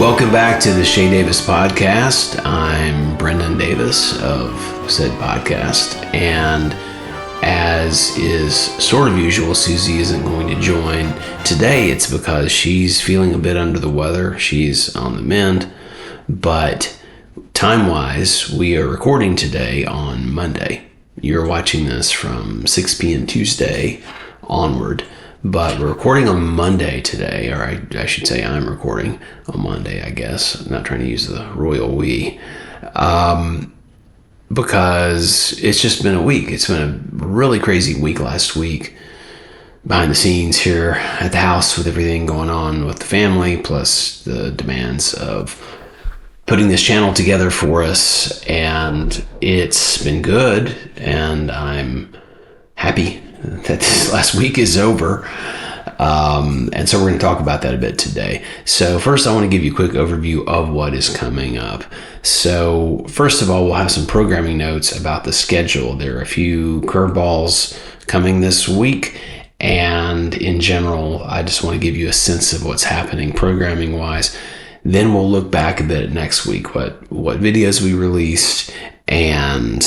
Welcome back to the Chez Davis Podcast. I'm Brendan Davis of said podcast, and as is sort of usual, Susie isn't going to join. Today it's because she's feeling a bit under the weather. She's on the mend, but time-wise, we are recording today on Monday. You're watching this from 6 p.m. Tuesday onward, but we're recording on Monday today, or I should say I'm recording on Monday, I guess. I'm not trying to use the royal we, because it's just been a week. It's been a really crazy week last week behind the scenes here at the house with everything going on with the family, plus the demands of putting this channel together for us, and it's been good, and I'm happy that this last week is over. And so we're going to talk about that a bit today. So first, I want to give you a quick overview of what is coming up. So first of all, we'll have some programming notes about the schedule. There are a few curveballs coming this week. And in general, I just want to give you a sense of what's happening programming wise. Then we'll look back a bit at next week, what videos we released, and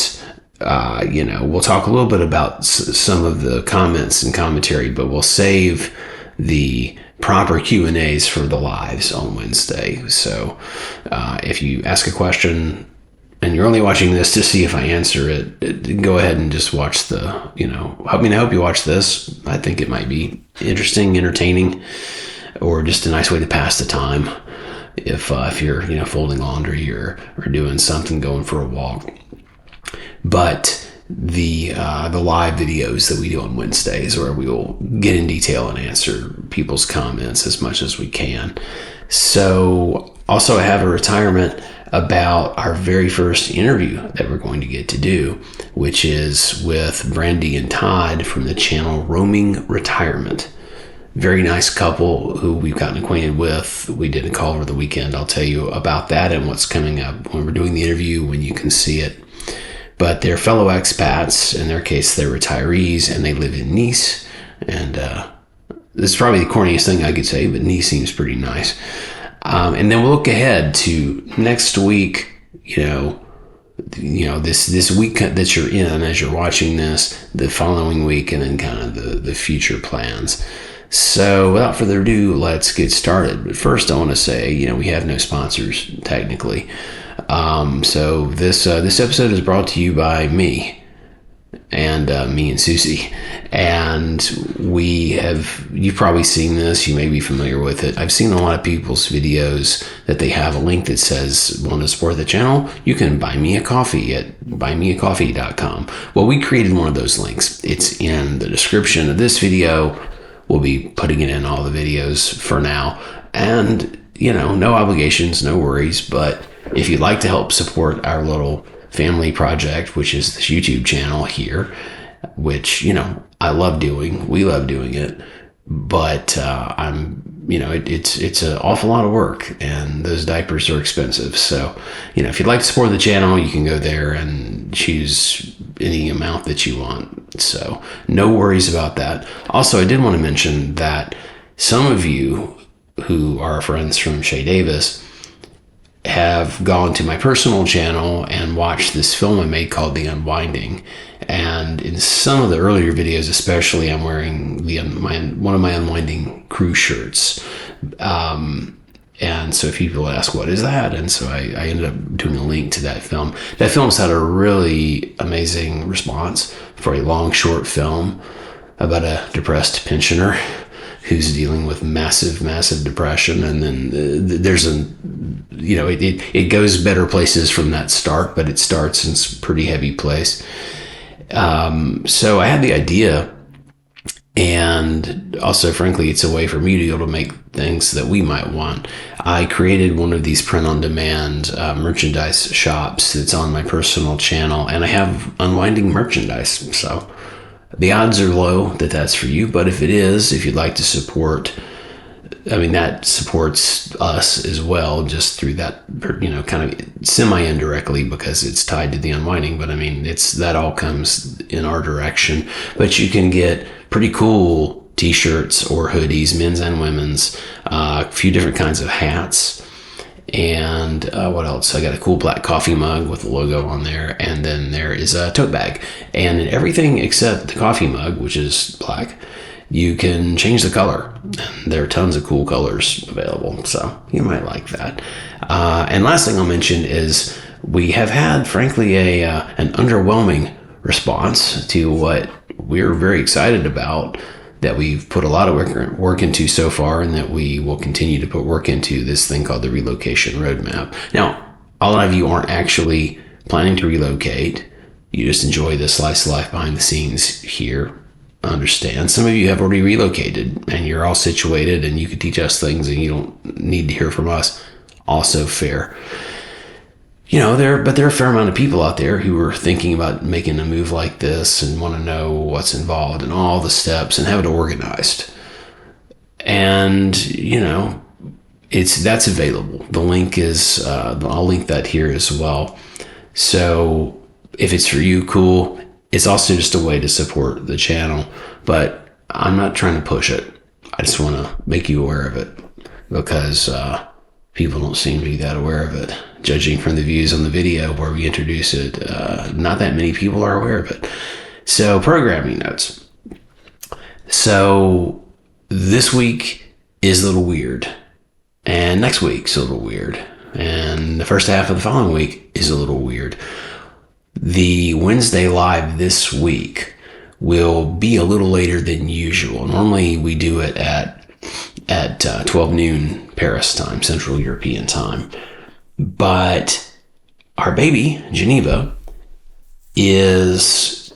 we'll talk a little bit about some of the comments and commentary, but we'll save the proper Q&As for the lives on Wednesday. So if you ask a question and you're only watching this to see if I answer it, go ahead and just watch I hope you watch this. I think it might be interesting, entertaining, or just a nice way to pass the time if you're folding laundry or doing something, going for a walk. But the live videos that we do on Wednesdays, where we will get in detail and answer people's comments as much as we can. So also I have a retirement about our very first interview that we're going to get to do, which is with Brandy and Todd from the channel Roaming Retirement. Very nice couple who we've gotten acquainted with. We did a call over the weekend. I'll tell you about that and what's coming up when we're doing the interview, when you can see it. But they're fellow expats. In their case, they're retirees, and they live in Nice. And this is probably the corniest thing I could say, but Nice seems pretty nice. And then we'll look ahead to next week, this week that you're in as you're watching this, the following week, and then kind of the future plans. So without further ado, let's get started. But first, I want to say, we have no sponsors technically. So this episode is brought to you by me and Susie. And you've probably seen this. You may be familiar with it. I've seen a lot of people's videos that they have a link that says, want to support the channel? You can buy me a coffee at buymeacoffee.com. Well, we created one of those links. It's in the description of this video. We'll be putting it in all the videos for now. And, no obligations, no worries. But if you'd like to help support our little family project, which is this YouTube channel here, which, I love doing, we love doing it, but it's an awful lot of work, and those diapers are expensive. So, if you'd like to support the channel, you can go there and choose any amount that you want. So no worries about that. Also, I did want to mention that some of you who are friends from Chez Davis have gone to my personal channel and watched this film I made called The Unwinding. And in some of the earlier videos, especially, I'm wearing one of my Unwinding crew shirts. And so people ask, what is that? And so I ended up doing a link to that film. That film's had a really amazing response for a long, short film about a depressed pensioner who's dealing with massive, massive depression. And then there's it goes better places from that start, but it starts in some pretty heavy place. So I had the idea, and also, frankly, it's a way for me to be able to make things that we might want. I created one of these print-on-demand merchandise shops that's on my personal channel, and I have Unwinding merchandise. So the odds are low that that's for you, but if it is, if you'd like to support, that supports us as well, just through that, kind of semi-indirectly, because it's tied to the Unwinding, but that all comes in our direction. But you can get pretty cool t-shirts or hoodies, men's and women's, a few different kinds of hats, And what else? I got a cool black coffee mug with the logo on there. And then there is a tote bag. And everything except the coffee mug, which is black, you can change the color. And there are tons of cool colors available. So you might like that. And last thing I'll mention is we have had, frankly, an underwhelming response to what we're very excited about, that we've put a lot of work into so far, and that we will continue to put work into, this thing called the relocation roadmap. Now, a lot of you aren't actually planning to relocate. You just enjoy the slice of life behind the scenes here. I understand. Some of you have already relocated and you're all situated and you can teach us things and you don't need to hear from us. Also fair. But there are a fair amount of people out there who are thinking about making a move like this and want to know what's involved and all the steps and have it organized. And, that's available. The link is, I'll link that here as well. So if it's for you, cool. It's also just a way to support the channel, but I'm not trying to push it. I just want to make you aware of it, because people don't seem to be that aware of it. Judging from the views on the video where we introduce it, not that many people are aware of it. So, programming notes. So this week is a little weird, and next week's a little weird, and the first half of the following week is a little weird. The Wednesday live this week will be a little later than usual. Normally we do it at 12 noon Paris time, Central European time. But our baby, Geneva, is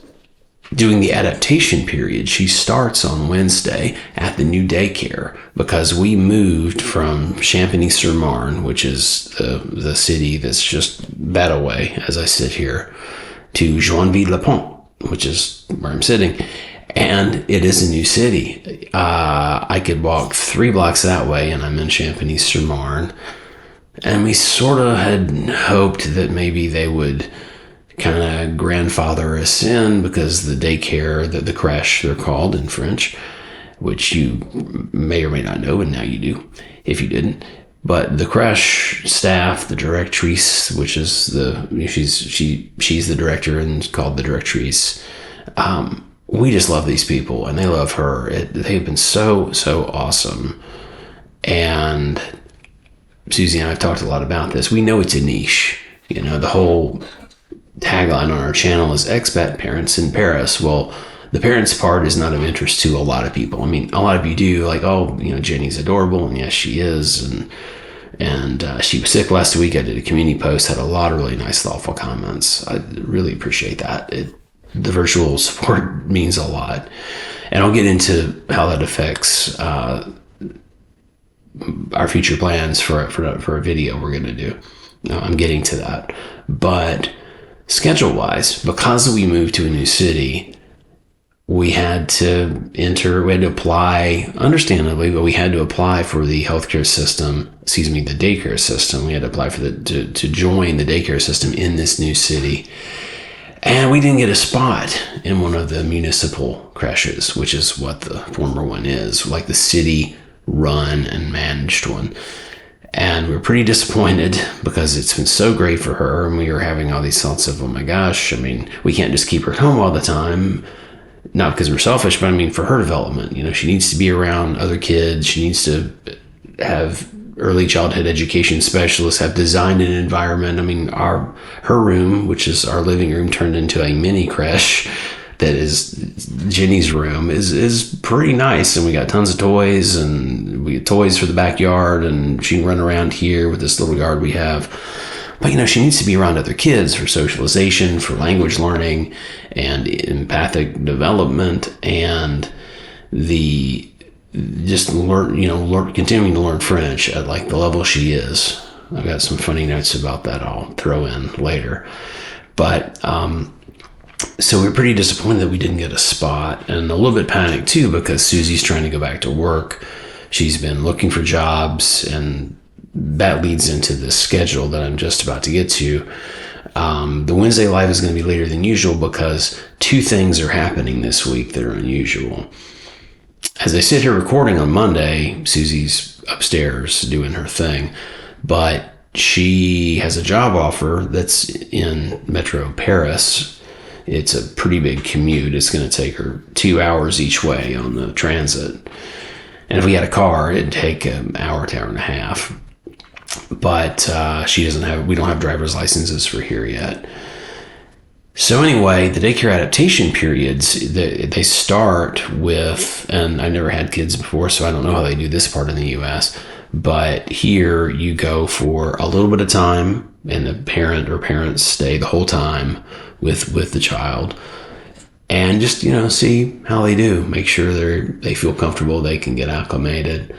doing the adaptation period. She starts on Wednesday at the new daycare, because we moved from Champigny-sur-Marne, which is the city that's just that away as I sit here, to Joinville-le-Pont, which is where I'm sitting. And it is a new city. I could walk 3 blocks that way and I'm in Champigny-sur-Marne. And we sort of had hoped that maybe they would kind of grandfather us in, because the daycare, the crèche they're called in French, which you may or may not know, and now you do if you didn't. But the crèche staff, the directrice, which is she's the director and called the directrice. We just love these people and they love her. They've been so awesome. And Susie and I have talked a lot about this. We know it's a niche. The whole tagline on our channel is Expat Parents in Paris. Well, the parents part is not of interest to a lot of people. I mean, a lot of you do, like, Jenny's adorable, and yes, she is. And she was sick last week. I did a community post, had a lot of really nice, thoughtful comments. I really appreciate that. The virtual support means a lot. And I'll get into how that affects our future plans for a video we're going to do. I'm getting to that. But schedule-wise, because we moved to a new city, we had to apply, understandably, but we had to apply for the healthcare system, the daycare system. We had to apply for to join the daycare system in this new city. And we didn't get a spot in one of the municipal crèches, which is what the former one is, like the city run and managed one. And we're pretty disappointed, because it's been so great for her, and we were having all these thoughts of, oh my gosh, we can't just keep her at home all the time. Not because we're selfish, but for her development. She needs to be around other kids. She needs to have early childhood education specialists, have designed an environment. Her room, which is our living room, turned into a mini crèche that is Jenny's room, is pretty nice. And we got tons of toys, and we get toys for the backyard, and she can run around here with this little yard we have. But, she needs to be around other kids for socialization, for language learning, and empathic development, and continuing to learn French at the level she is. I've got some funny notes about that I'll throw in later. But, so we're pretty disappointed that we didn't get a spot, and a little bit panicked too, because Susie's trying to go back to work. She's been looking for jobs, and that leads into the schedule that I'm just about to get to. The Wednesday live is going to be later than usual, because 2 things are happening this week that are unusual. As I sit here recording on Monday, Susie's upstairs doing her thing, but she has a job offer that's in Metro Paris. It's a pretty big commute. It's going to take her 2 hours each way on the transit. And if we had a car, it'd take an hour to hour and a half. But we don't have driver's licenses for here yet. So anyway, the daycare adaptation periods, they start with, and I've never had kids before, so I don't know how they do this part in the U.S., but here you go for a little bit of time, and the parent or parents stay the whole time with the child, and just, see how they do. Make sure they feel comfortable, they can get acclimated,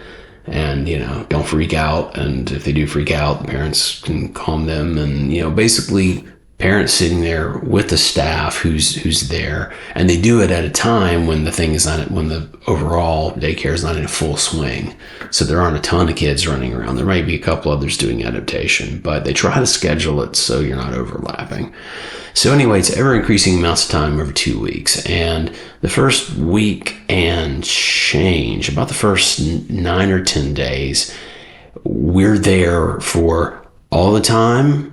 and, don't freak out. And if they do freak out, the parents can calm them, and, basically parents sitting there with the staff who's there, and they do it at a time when the overall daycare is not in full swing. So there aren't a ton of kids running around. There might be a couple others doing adaptation, but they try to schedule it so you're not overlapping. So anyway, it's ever increasing amounts of time over 2 weeks. And the first week and change, about the first 9 or 10 days, we're there for all the time.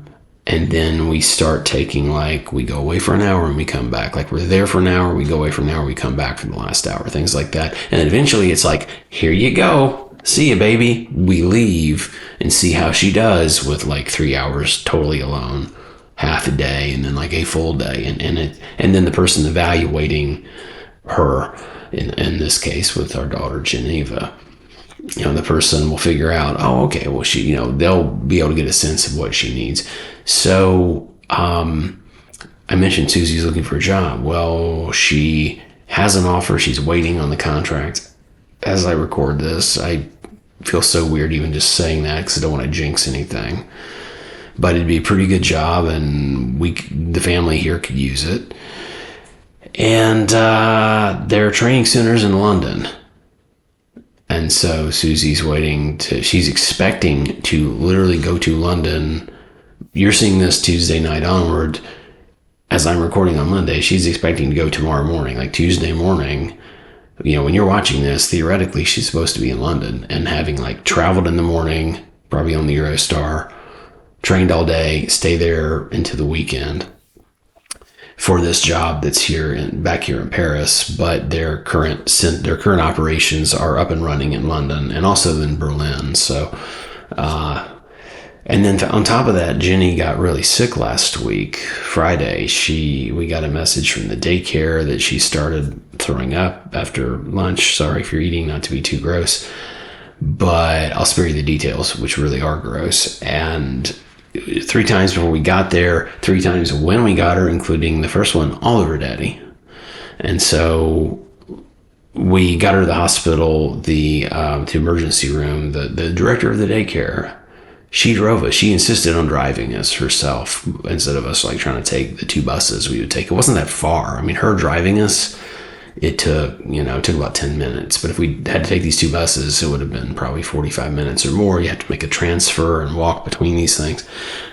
And then we start taking, we go away for an hour and we come back. We're there for an hour, we go away for an hour, we come back for the last hour, things like that. And then eventually it's here you go. See you, baby. We leave and see how she does with 3 hours totally alone, half a day, and then a full day. And then the person evaluating her, in this case with our daughter, Geneva, the person will figure out, oh, okay, well, she, they'll be able to get a sense of what she needs. So, I mentioned Susie's looking for a job. Well, she has an offer. She's waiting on the contract. As I record this, I feel so weird even just saying that because I don't want to jinx anything. But it'd be a pretty good job, and the family here could use it. And there are training centers in London. And so Susie's she's expecting to literally go to London. You're seeing this Tuesday night onward. As I'm recording on Monday, she's expecting to go tomorrow morning, Tuesday morning. When you're watching this, theoretically, she's supposed to be in London and having traveled in the morning, probably on the Eurostar, trained all day, stay there into the weekend for this job that's back here in Paris. But their current operations are up and running in London and also in Berlin. So, and then on top of that, Jenny got really sick last week, Friday. We got a message from the daycare that she started throwing up after lunch. Sorry if you're eating, not to be too gross, but I'll spare you the details, which really are gross. And 3 times before we got there, 3 times when we got her, including the first one, all over daddy. And so we got her to the hospital, the emergency room. The director of the daycare, she drove us. She insisted on driving us herself instead of us trying to take the 2 buses we would take. It wasn't that far. I mean, her driving us, it took about 10 minutes. But if we had to take these 2 buses, it would have been probably 45 minutes or more. You have to make a transfer and walk between these things.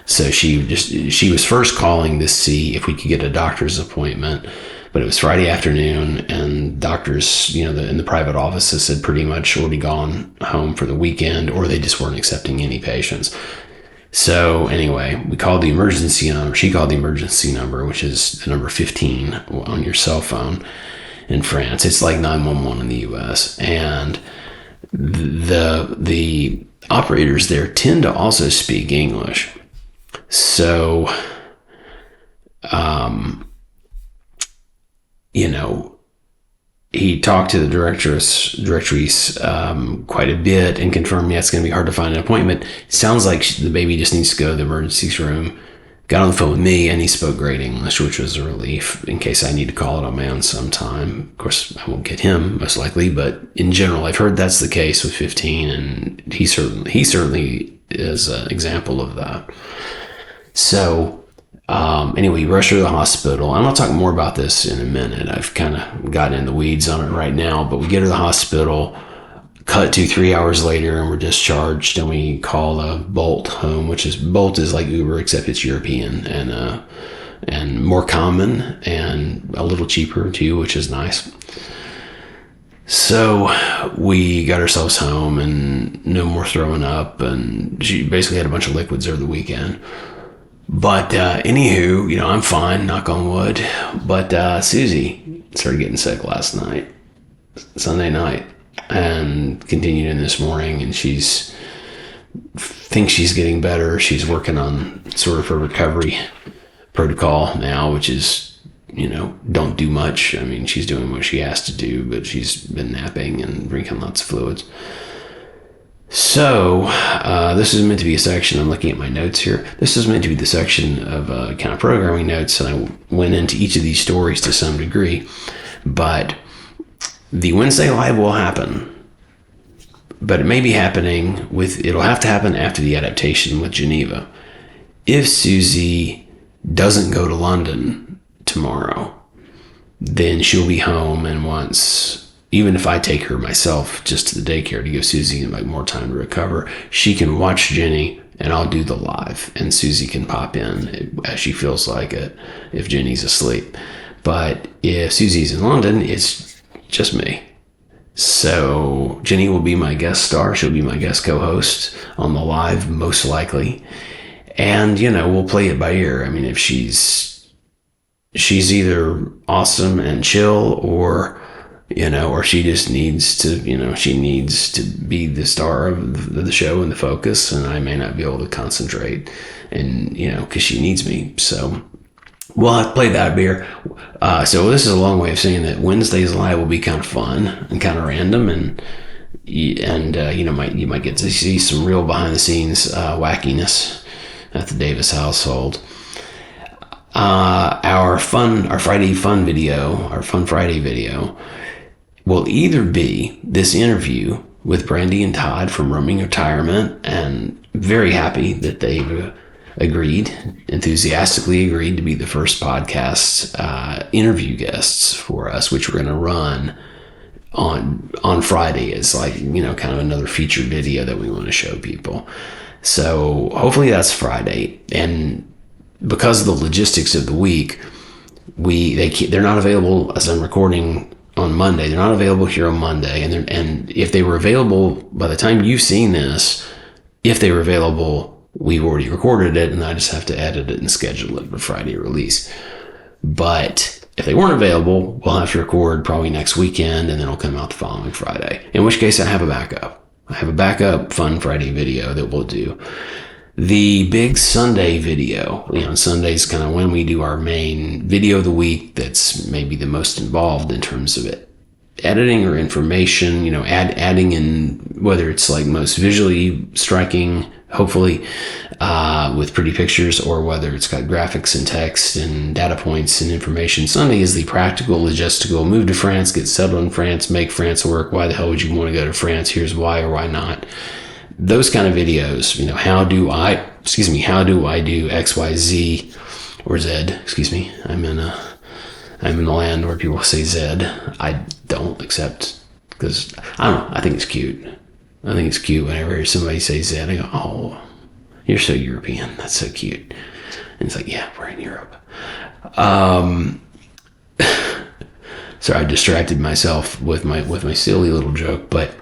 So she was first calling to see if we could get a doctor's appointment. But it was Friday afternoon, and doctors, in the private offices had pretty much already gone home for the weekend, or they just weren't accepting any patients. So anyway, we called the emergency number. She called the emergency number, which is the number 15 on your cell phone in France. It's like 911 in the US. And the operators there tend to also speak English. So, he talked to the directrice quite a bit and confirmed, it's going to be hard to find an appointment. It sounds like the baby just needs to go to the emergency room. Got on the phone with me, and he spoke great English, which was a relief in case I need to call it on my own sometime. Of course, I won't get him, most likely, but in general, I've heard that's the case with 15, and he certainly is an example of that. So, anyway, we rushed her to the hospital. And I'll talk more about this in a minute. I've kind of gotten in the weeds on it right now, but we get her to the hospital, cut to 3 hours later, and we're discharged, and we call a Bolt home, Bolt is like Uber, except it's European and more common and a little cheaper too, which is nice. So we got ourselves home and no more throwing up, and she basically had a bunch of liquids over the weekend. But anywho, I'm fine, knock on wood. But Susie started getting sick last night, Sunday night, and continued in this morning, and thinks she's getting better. She's working on sort of her recovery protocol now, which is, don't do much. I mean, she's doing what she has to do, but she's been napping and drinking lots of fluids. So this is meant to be a section. I'm looking at my notes here. This is meant to be the section of kind of programming notes, and I went into each of these stories to some degree. But the Wednesday Live will happen, but it may be happening it'll have to happen after the adaptation with Geneva. If Susie doesn't go to London tomorrow, then she'll be home, and even if I take her myself just to the daycare to give Susie more time to recover, she can watch Jenny and I'll do the live, and Susie can pop in as she feels like it if Jenny's asleep. But if Susie's in London, it's just me. So Jenny will be my guest star. She'll be my guest co-host on the live, most likely. And, we'll play it by ear. I mean, if she's either awesome and chill, or she just needs to, she needs to be the star of the show and the focus, and I may not be able to concentrate, and, because she needs me. So we'll have to play that beer. So this is a long way of saying that Wednesday's Live will be kind of fun and kind of random, and you might get to see some real behind the scenes wackiness at the Davis household. Our Friday fun video, our Fun Friday video, will either be this interview with Brandy and Todd from Roaming Retirement, and very happy that they've enthusiastically agreed to be the first podcast interview guests for us, which we're going to run on Friday as kind of another featured video that we want to show people. So hopefully that's Friday. And because of the logistics of the week, they're not available as I'm recording on Monday. They're not available here on Monday. And if they were available by the time you've seen this, if they were available, we've already recorded it, and I just have to edit it and schedule it for Friday release. But if they weren't available, we'll have to record probably next weekend, and then it'll come out the following Friday. In which case, I have a backup. Fun Friday video that we'll do. The big Sunday video, Sunday's kind of when we do our main video of the week that's maybe the most involved in terms of it. Editing or information, adding in whether it's most visually striking, hopefully, with pretty pictures, or whether it's got graphics and text and data points and information. Sunday is the practical, logistical, move to France, get settled in France, make France work. Why the hell would you want to go to France? Here's why or why not. Those kind of videos, how do I do X, Y, Z, or Z, I'm in the land where people say Z. I don't, except because, I don't know, I think it's cute. I think it's cute whenever I hear somebody say Z. I go, oh, you're so European. That's so cute. And it's yeah, we're in Europe. Sorry, I distracted myself with my silly little joke. But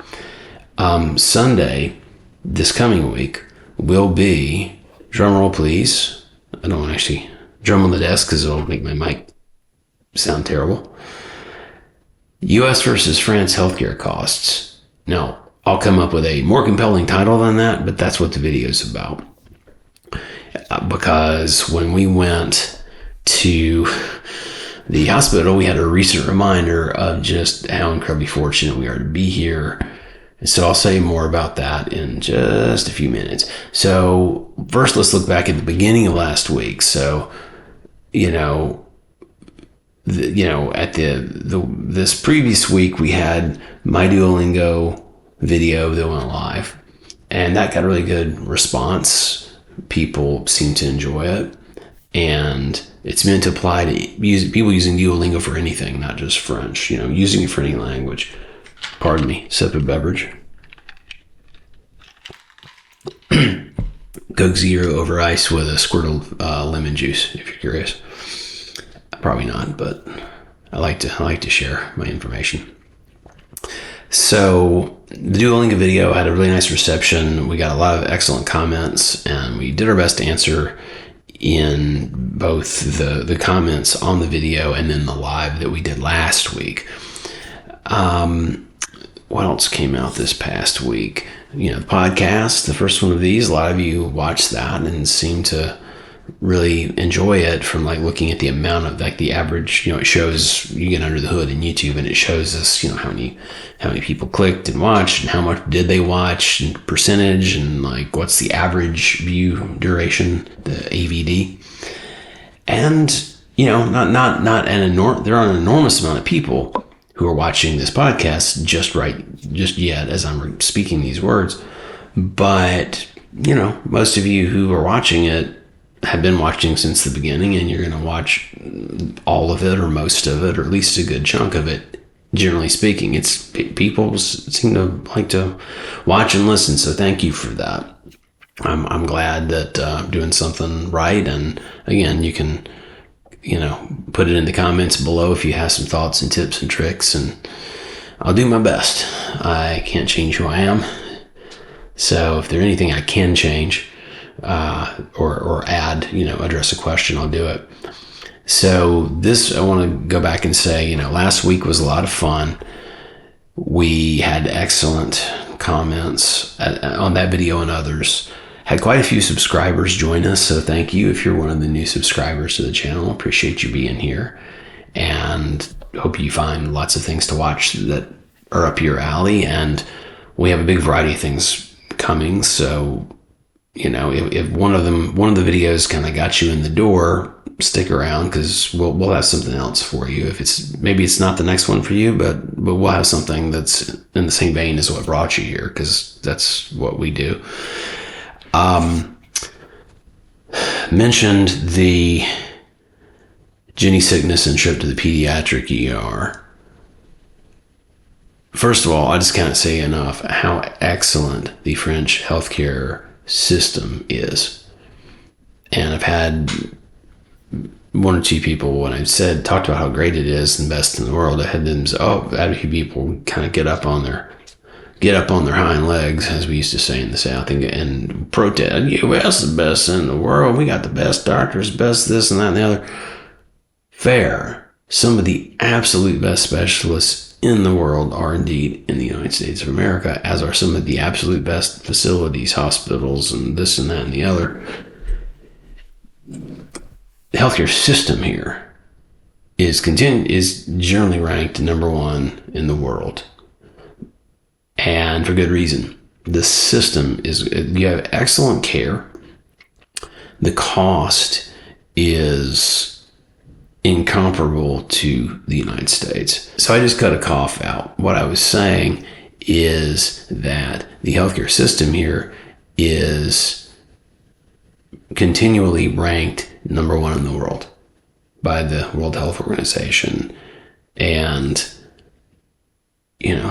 Sunday, this coming week, will be, drum roll please. I don't want to actually drum on the desk because it'll make my mic sound terrible. U.S. versus France healthcare costs. Now, I'll come up with a more compelling title than that, but that's what the video is about. Because when we went to the hospital, we had a recent reminder of just how incredibly fortunate we are to be here. So I'll say more about that in just a few minutes. So first, let's look back at the beginning of last week. So, at this previous week, we had my Duolingo video that went live, and that got a really good response. People seem to enjoy it, and it's meant to apply to people using Duolingo for anything, not just French. Using it for any language. Pardon me, sip of beverage. Coke Zero over ice with a squirt of lemon juice, if you're curious. Probably not, but I like to share my information. So the Duolingo video had a really nice reception. We got a lot of excellent comments, and we did our best to answer in both the comments on the video and then the live that we did last week. What else came out this past week? The podcast, the first one of these, a lot of you watched that and seemed to really enjoy it from like looking at the amount of like the average, it shows, you get under the hood in YouTube and it shows us, how many people clicked and watched and how much did they watch and percentage and like what's the average view duration, the AVD. And, not there are an enormous amount of people who are watching this podcast just yet as I'm speaking these words. But, most of you who are watching it have been watching since the beginning, and you're going to watch all of it or most of it, or at least a good chunk of it. Generally speaking, it's people seem to like to watch and listen. So thank you for that. I'm glad that I'm doing something right. And again, you can, put it in the comments below if you have some thoughts and tips and tricks, and I'll do my best. I can't change who I am. So if there's anything I can change, or add, address a question, I'll do it. So I want to go back and say, last week was a lot of fun. We had excellent comments on that video and others. Had quite a few subscribers join us, so thank you if you're one of the new subscribers to the channel. Appreciate you being here, and hope you find lots of things to watch that are up your alley. And we have a big variety of things coming, so if one of the videos kind of got you in the door, stick around, because we'll have something else for you. If maybe it's not the next one for you, but we'll have something that's in the same vein as what brought you here, because that's what we do. Mentioned the Jenny sickness and trip to the pediatric ER. First of all, I just can't say enough how excellent the French healthcare system is. And I've had one or two people, when I've talked about how great it is and best in the world, I had a few people kind of get up on their hind legs, as we used to say in the South, and protest, U.S. is the best in the world. We got the best doctors, best this and that and the other. Fair. Some of the absolute best specialists in the world are indeed in the United States of America, as are some of the absolute best facilities, hospitals, and this and that and the other. The healthcare system here is generally ranked number one in the world. And for good reason. The system you have excellent care. The cost is incomparable to the United States. So I just cut a cough out. What I was saying is that the healthcare system here is continually ranked number one in the world by the World Health Organization. And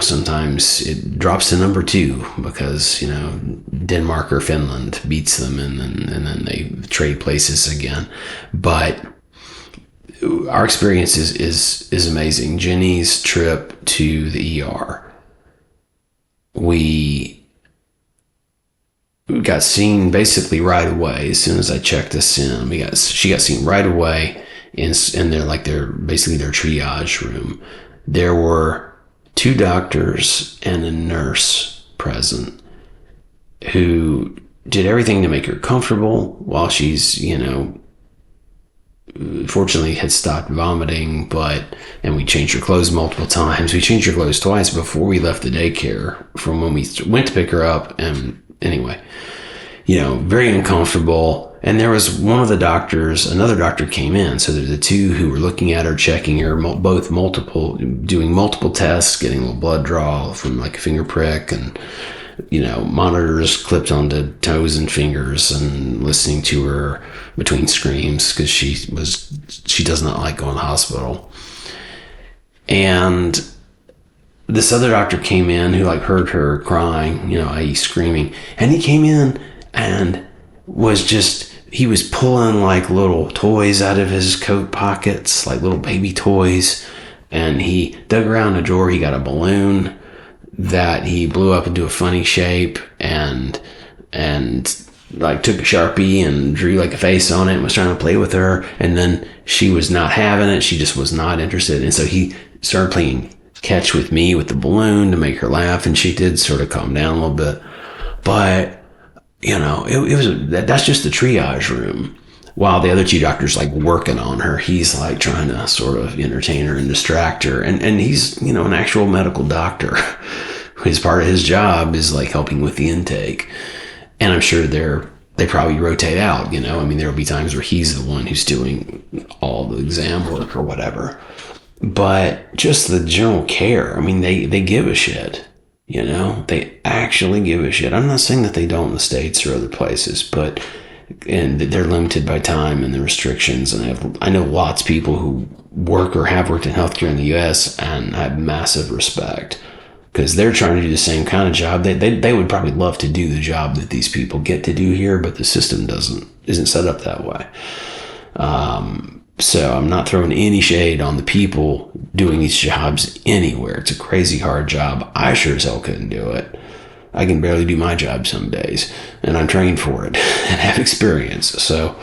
sometimes it drops to number two because, Denmark or Finland beats them and then they trade places again. But our experience is amazing. Jenny's trip to the ER, we got seen basically right away. As soon as I checked us in, she got seen right away in their basically their triage room. There were 2 doctors and a nurse present who did everything to make her comfortable while she's, fortunately had stopped vomiting, and we changed her clothes multiple times. We changed her clothes twice before we left the daycare from when we went to pick her up. And anyway, very uncomfortable. And there was another doctor came in. So there's the 2 who were looking at her, checking her, doing multiple tests, getting a little blood draw from like a finger prick, and, monitors clipped onto toes and fingers, and listening to her between screams because she does not like going to the hospital. And this other doctor came in who heard her crying, i.e. screaming. And he came in and he was pulling little toys out of his coat pockets, little baby toys. And he dug around a drawer. He got a balloon that he blew up into a funny shape and like took a Sharpie and drew like a face on it and was trying to play with her. And then she was not having it. She just was not interested. And so he started playing catch with me with the balloon to make her laugh. And she did sort of calm down a little bit. But, you know, that's just the triage room. While the other two doctors like working on her, he's like trying to sort of entertain her and distract her. And he's, you know, an actual medical doctor. His part of his job is like helping with the intake. And I'm sure they probably rotate out, you know. I mean, there'll be times where he's the one who's doing all the exam work or whatever. But just the general care, I mean, they give a shit, you know. They actually give a shit. I'm not saying that they don't in the States or other places, but and they're limited by time and the restrictions. And I know lots of people who work or have worked in healthcare in the U.S. and I have massive respect. Because they're trying to do the same kind of job. They would probably love to do the job that these people get to do here, but the system isn't set up that way. So I'm not throwing any shade on the people doing these jobs anywhere. It's a crazy hard job. I sure as hell couldn't do it. I can barely do my job some days, and I'm trained for it and have experience. So,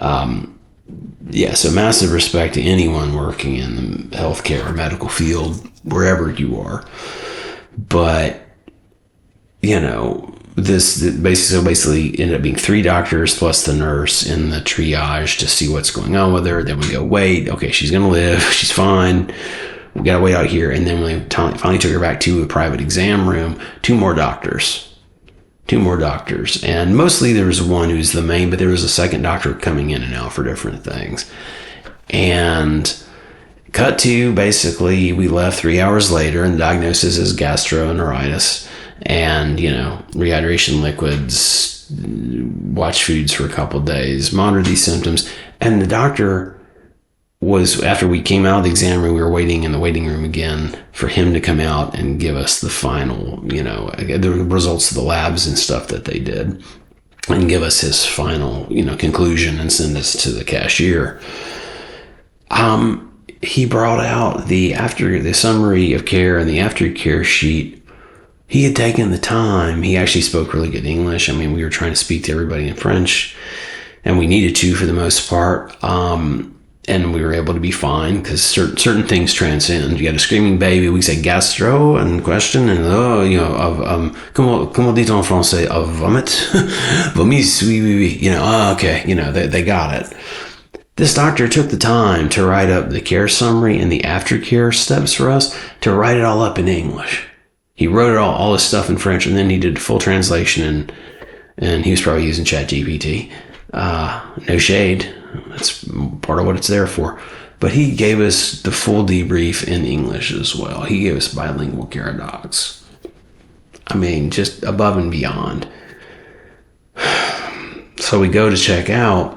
so massive respect to anyone working in the healthcare or medical field, wherever you are. But, you know, this basically ended up being 3 doctors plus the nurse in the triage to see what's going on with her. Then we go, wait, okay, she's going to live. She's fine. We got to wait out here. And then we finally took her back to a private exam room. 2 more doctors. And mostly there was one who's the main, but there was a second doctor coming in and out for different things. And cut to, basically, we left 3 hours later, and the diagnosis is gastroenteritis, and, you know, rehydration liquids, watch foods for a couple of days, monitor these symptoms. And the doctor was, after we came out of the exam room, we were waiting in the waiting room again for him to come out and give us the final, you know, the results of the labs and stuff that they did, and give us his final, you know, conclusion and send us to the cashier. He brought out the summary of care and the aftercare sheet. He had taken the time. He actually spoke really good English. I mean, we were trying to speak to everybody in French, and we needed to for the most part. And we were able to be fine because certain things transcend. You got a screaming baby. We say gastro and question and comment dit en français? Vomit, vomis, oui, oui, oui. You know, okay. You know, they got it. This doctor took the time to write up the care summary and the aftercare steps for us, to write it all up in English. He wrote it all this stuff in French, and then he did full translation, and he was probably using ChatGPT. No shade. That's part of what it's there for. But he gave us the full debrief in English as well. He gave us bilingual care docs. I mean, just above and beyond. So we go to check out.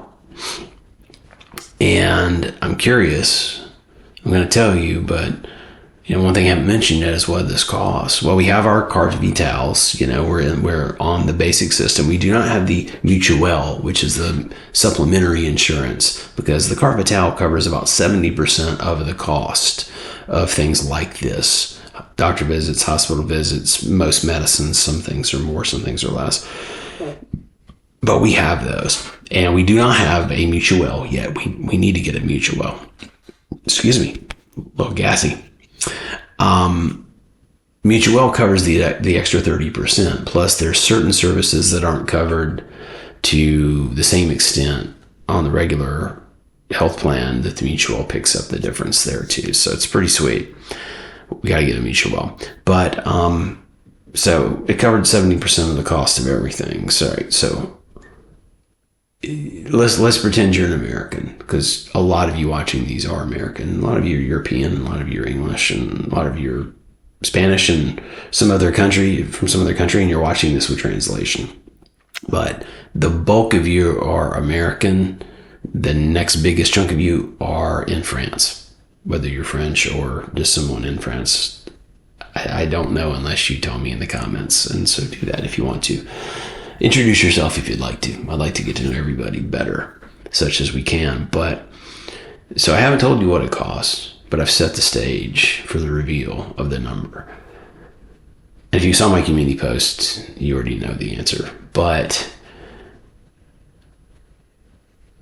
And I'm curious, I'm going to tell you, but, you know, one thing I haven't mentioned yet is what this costs. Well, we have our carte vitales, you know, we're on the basic system. We do not have the mutuelle, which is the supplementary insurance, because the carte vitale covers about 70% of the cost of things like this. Doctor visits, hospital visits, most medicines, some things are more, some things are less. But we have those. And we do not have a mutuelle yet. We need to get a mutuelle. Excuse me, a little gassy. Mutuelle covers the extra 30%. Plus, there's certain services that aren't covered to the same extent on the regular health plan that the mutuelle picks up the difference there too. So it's pretty sweet. We got to get a mutuelle. But so it covered 70% of the cost of everything. So let's pretend you're an American, because a lot of you watching these are American. A lot of you are European, a lot of you are English, and a lot of you are Spanish and from some other country, and you're watching this with translation. But the bulk of you are American. The next biggest chunk of you are in France, whether you're French or just someone in France. I don't know unless you tell me in the comments, and so do that if you want to. Introduce yourself if you'd like to. I'd like to get to know everybody better, such as we can. But so I haven't told you what it costs, but I've set the stage for the reveal of the number. And if you saw my community post, you already know the answer. But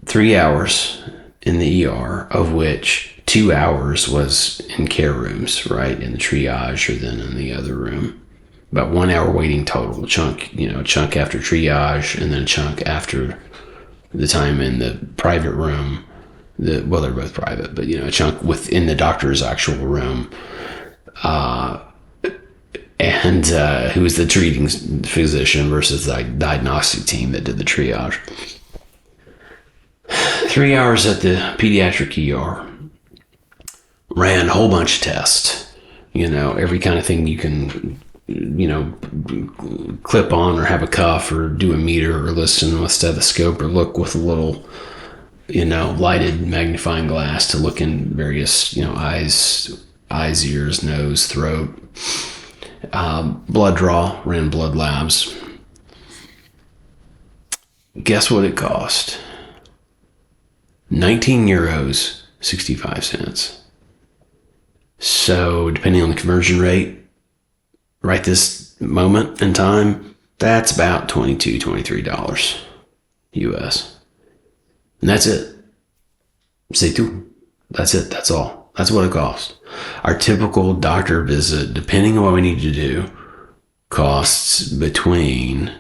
3 hours in the ER, of which 2 hours was in care rooms, right? In the triage or then in the other room. About 1 hour waiting total. A chunk after triage and then a chunk after the time in the private room. Well, they're both private, but a chunk within the doctor's actual room. And who was the treating physician versus the diagnostic team that did the triage. 3 hours at the pediatric ER. Ran a whole bunch of tests. Every kind of thing you can, clip on or have a cuff or do a meter or listen with stethoscope or look with a little, lighted magnifying glass to look in various, eyes, ears, nose, throat. Blood draw, ran blood labs. Guess what it cost? €19, 65 cents. So depending on the conversion rate, right this moment in time, that's about $22, $23 US. And that's it. C'est tout. That's it. That's all. That's what it costs. Our typical doctor visit, depending on what we need to do, costs between,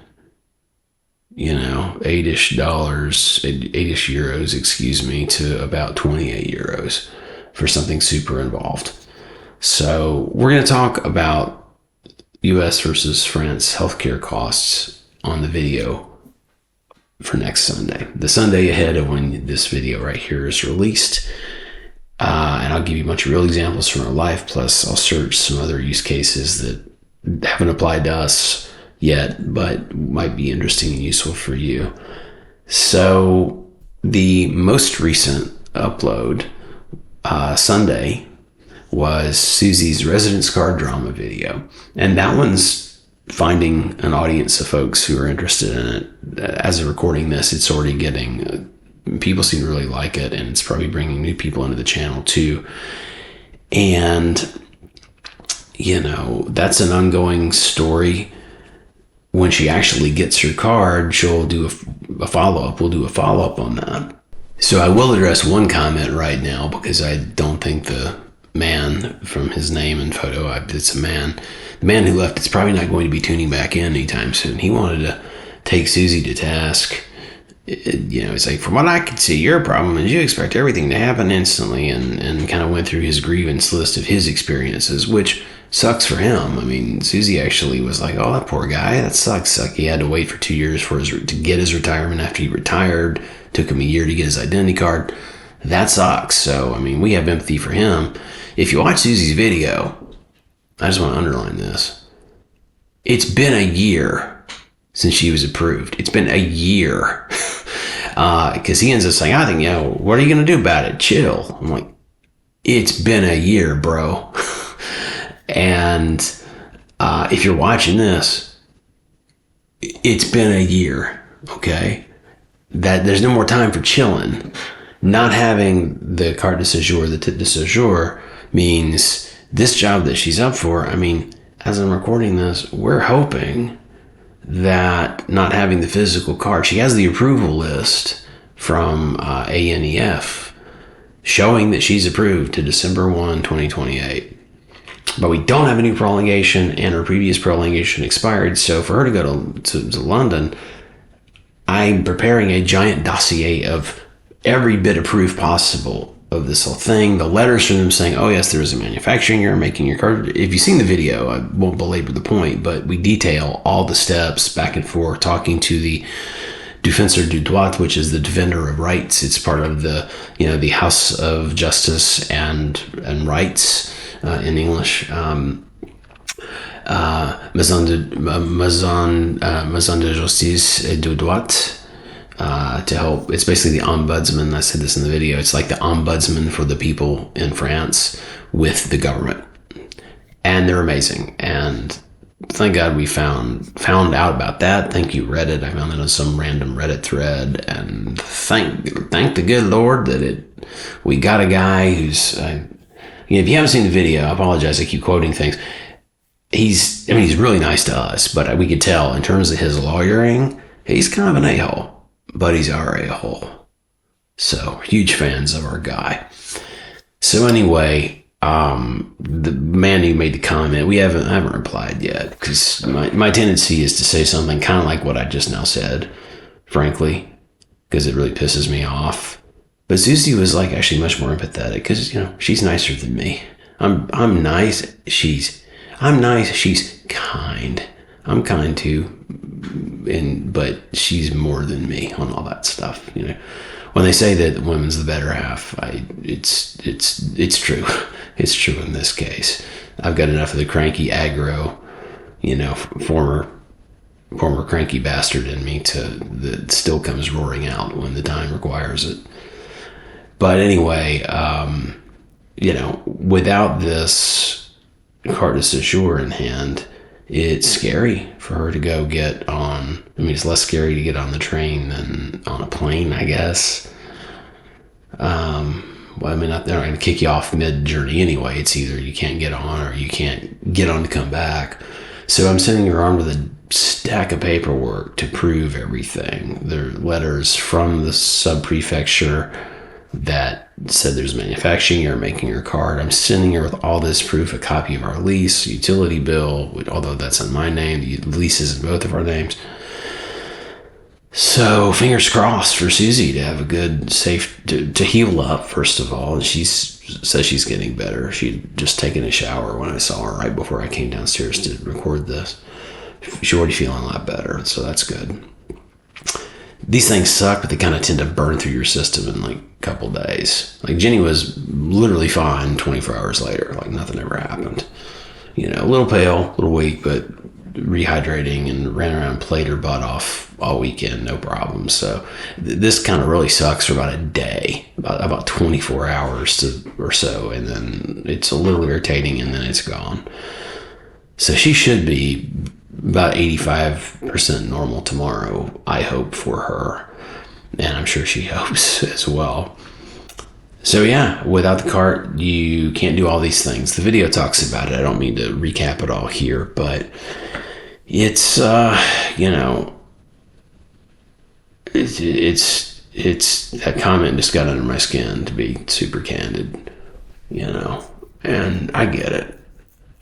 $8-ish, €8-ish, to about €28 for something super involved. So we're going to talk about US versus France healthcare costs on the video for next Sunday. The Sunday ahead of when this video right here is released. And I'll give you a bunch of real examples from our life, plus I'll search some other use cases that haven't applied to us yet, but might be interesting and useful for you. So the most recent upload, Sunday, was Susie's residence card drama video. And that one's finding an audience of folks who are interested in it. As of recording this, it's already getting, people seem to really like it, and it's probably bringing new people into the channel too. And, that's an ongoing story. When she actually gets her card, she'll do a follow-up. We'll do a follow-up on that. So I will address one comment right now because I don't think the man from his name and photo, it's a man. The man who left is probably not going to be tuning back in anytime soon. He wanted to take Susie to task. It's like, from what I could see, your problem is you expect everything to happen instantly, and kind of went through his grievance list of his experiences, which sucks for him. I mean, Susie actually was like, oh, that poor guy, that sucks. Like, he had to wait for 2 years to get his retirement after he retired. Took him a year to get his identity card. That sucks. So, we have empathy for him. If you watch Susie's video, I just want to underline this. It's been a year since she was approved. It's been a year. Because he ends up saying, I think, what are you going to do about it? Chill. I'm like, it's been a year, bro. And if you're watching this, it's been a year, okay? That there's no more time for chilling. Not having the carte de séjour, the titre de séjour, means this job that she's up for, as I'm recording this, we're hoping that not having the physical card, she has the approval list from ANEF showing that she's approved to December 1, 2028. But we don't have a new prolongation, and her previous prolongation expired. So for her to go to London, I'm preparing a giant dossier of every bit of proof possible of this whole thing. The letters from them saying, oh yes, there is a manufacturing error making your card. If you've seen the video, I won't belabor the point, but we detail all the steps back and forth, talking to the Défenseur du Droit, which is the defender of rights. It's part of the the House of Justice and Rights in English. Maison de Justice et du Droit. To help. It's basically the ombudsman. I said this in the video. It's like the ombudsman for the people in France with the government. And they're amazing. And thank God we found out about that. Thank you, Reddit. I found it on some random Reddit thread. And thank the good Lord that we got a guy who's... if you haven't seen the video, I apologize. I keep quoting things. he's really nice to us, but we could tell in terms of his lawyering, he's kind of an a-hole, but he's our a-hole. So huge fans of our guy. So anyway, the man who made the comment, I haven't replied yet, because my tendency is to say something kind of like what I just now said, frankly, because it really pisses me off. But Susie was like actually much more empathetic, because she's nicer than me. I'm nice. I'm nice. She's kind. I'm kind too, but she's more than me on all that stuff. When they say that women's the better half, it's true. It's true in this case. I've got enough of the cranky aggro, former cranky bastard in me that still comes roaring out when the time requires it. But anyway, without this carte de séjour in hand, it's scary for her to go get on. It's less scary to get on the train than on a plane, I guess. They're not going to kick you off mid-journey anyway. It's either you can't get on or you can't get on to come back. So I'm sending her on with a stack of paperwork to prove everything. There are letters from the sub-prefecture that said there's manufacturing or making her card. I'm sending her with all this proof, a copy of our lease, utility bill, although that's in my name, the lease is in both of our names. So fingers crossed for Susie to have a good, safe, to heal up, first of all. And she says she's getting better. She'd just taken a shower when I saw her right before I came downstairs to record this. She's already feeling a lot better, so that's good. These things suck, but they kind of tend to burn through your system in like a couple days. Like Jenny was literally fine 24 hours later, like nothing ever happened. A little pale, a little weak, but rehydrating, and ran around, played her butt off all weekend, no problem. So this kind of really sucks for about a day, about 24 hours or so, and then it's a little irritating, and then it's gone. So she should be about 85% normal tomorrow, I hope, for her. And I'm sure she hopes as well. So yeah, without the cart, you can't do all these things. The video talks about it. I don't mean to recap it all here, but it's, it's that comment just got under my skin, to be super candid, and I get it.